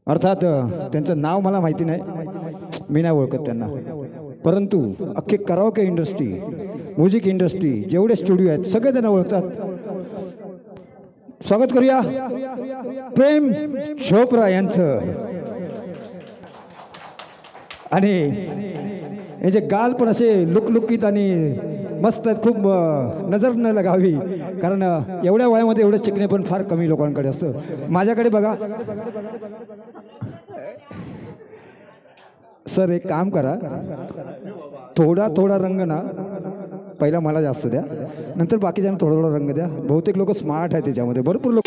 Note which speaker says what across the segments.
Speaker 1: अर्थात त्यांचं नाव मला माहिती नाही, मी नाही ओळखत त्यांना, परंतु अख्खे कराओके इंडस्ट्री, म्युझिक इंडस्ट्री, जेवढे स्टुडिओ आहेत सगळे त्यांना ओळखतात. स्वागत करूया प्रेम चोप्रा यांचं. आणि हे जे गाल पण असे लुकलुकीत आणि मस्त आहेत, खूप नजर न लगावी, कारण एवढ्या वयामध्ये एवढं चिकणे पण फार कमी लोकांकडे असतं. माझ्याकडे बघा सर, एक काम करा, थोडा थोडा रंग ना पहिला मला जास्त द्या, नंतर बाकीच्यांना थोडा थोडा रंग द्या. बहुतेक लोक स्मार्ट आहेत त्याच्यामध्ये, भरपूर लोक.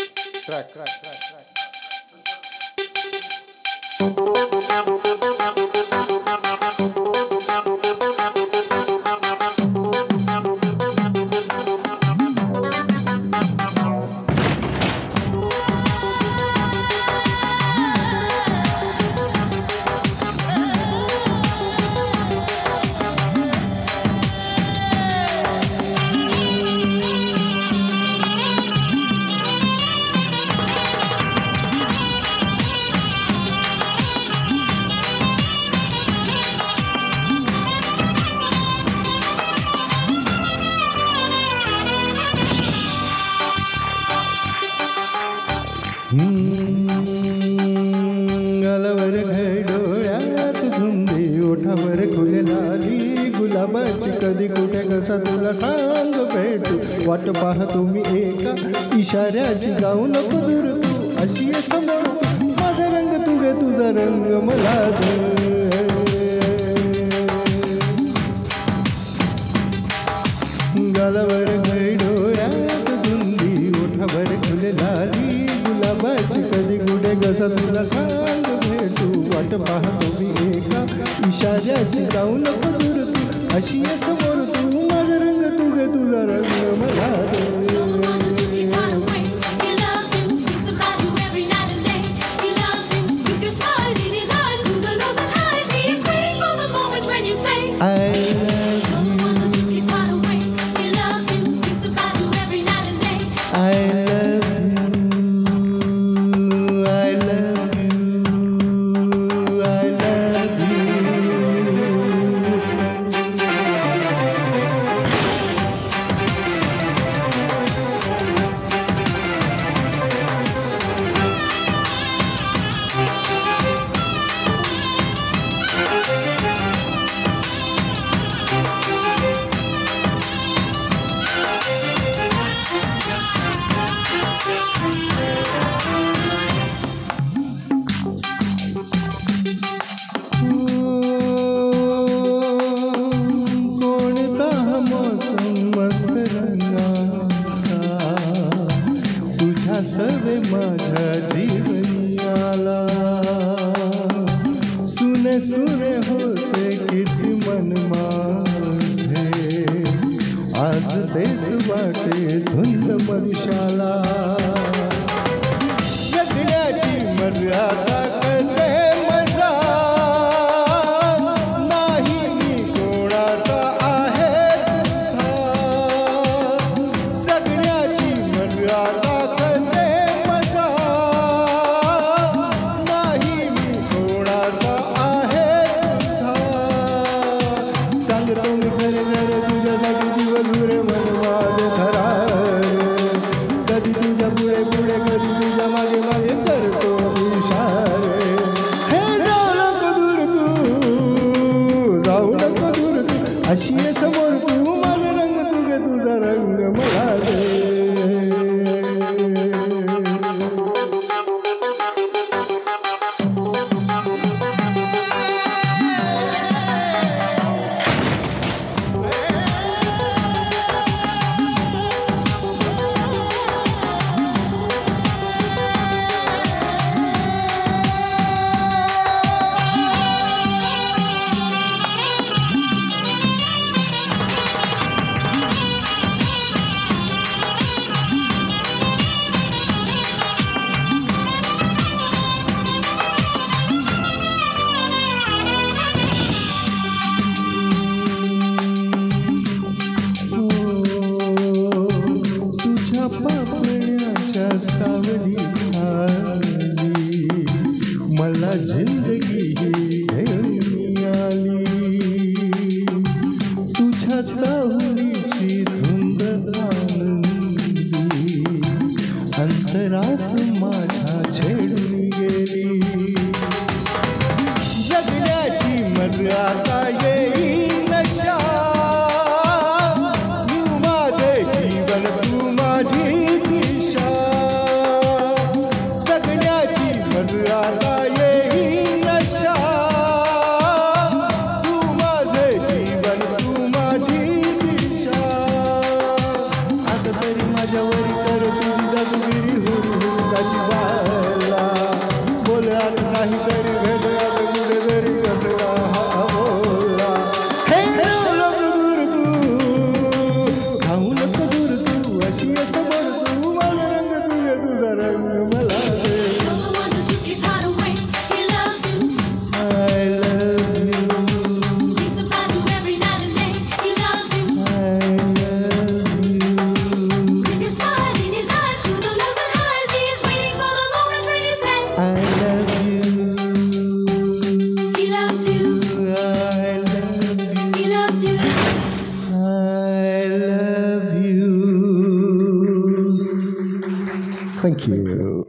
Speaker 2: गालावर डोळ्यात धुंदी, ओठावर खुले लाली गुलाबाची, कधी कुठे कसा तुला सांग भेटू, वाट पाहतो मी एका इशाऱ्याची, जाऊ नको दूर तू, अशी आहे समोर माझा रंग तू गे तुझा रंग मला दे. गालावर डोळ्यात धुंदी, ओठावर खुले लाली गुलाबाची, कधी कुठे कसा तुला सांग भेटू, वाट पाहतो मी एका इशाऱ्याची, जाऊ नको दूर तू, अशी आहे समोर तू, माझा रंग तू गे तुझा रंग मला दे. सवे माझ्या जीवनाला सुने सुने होते किती मन माझे, आज तेच वाटे धुंद मनुष्याला, जगण्याची मजा कळते मजा नाही मी कोणाचा आहे तुझा, जगण्याची मजा सांगतो मी खरे खरे तुझ्यासाठी दिवसभर मन माझं थरार, कधी तुझ्या पुढे पुढे कधी तुझ्या मागे मागे करतो विचार. मला जिंदगी ही घेऊन आली तुझ्या चाहुलीची धुंद आनंदी अंतरास माझ्या छेडून गेली जगण्याची मजा आता येईल नशा तू माझे जीवन तू माझी दिशा जगण्याची मजा आता येईल नशा तू माझे जीवन तू माझी दिशा आता तरी माझ्यावर कर तुझी जादूगिरी हुरहुरताची वाला बोल आता नाही तरी भेट आता कुठे तरी कसला हा बोला हे दूर तू खाऊ नको दूर तू अशी असं बोल तू माझा रंग तुझे तुझा रंग मला दे I love you Thank you.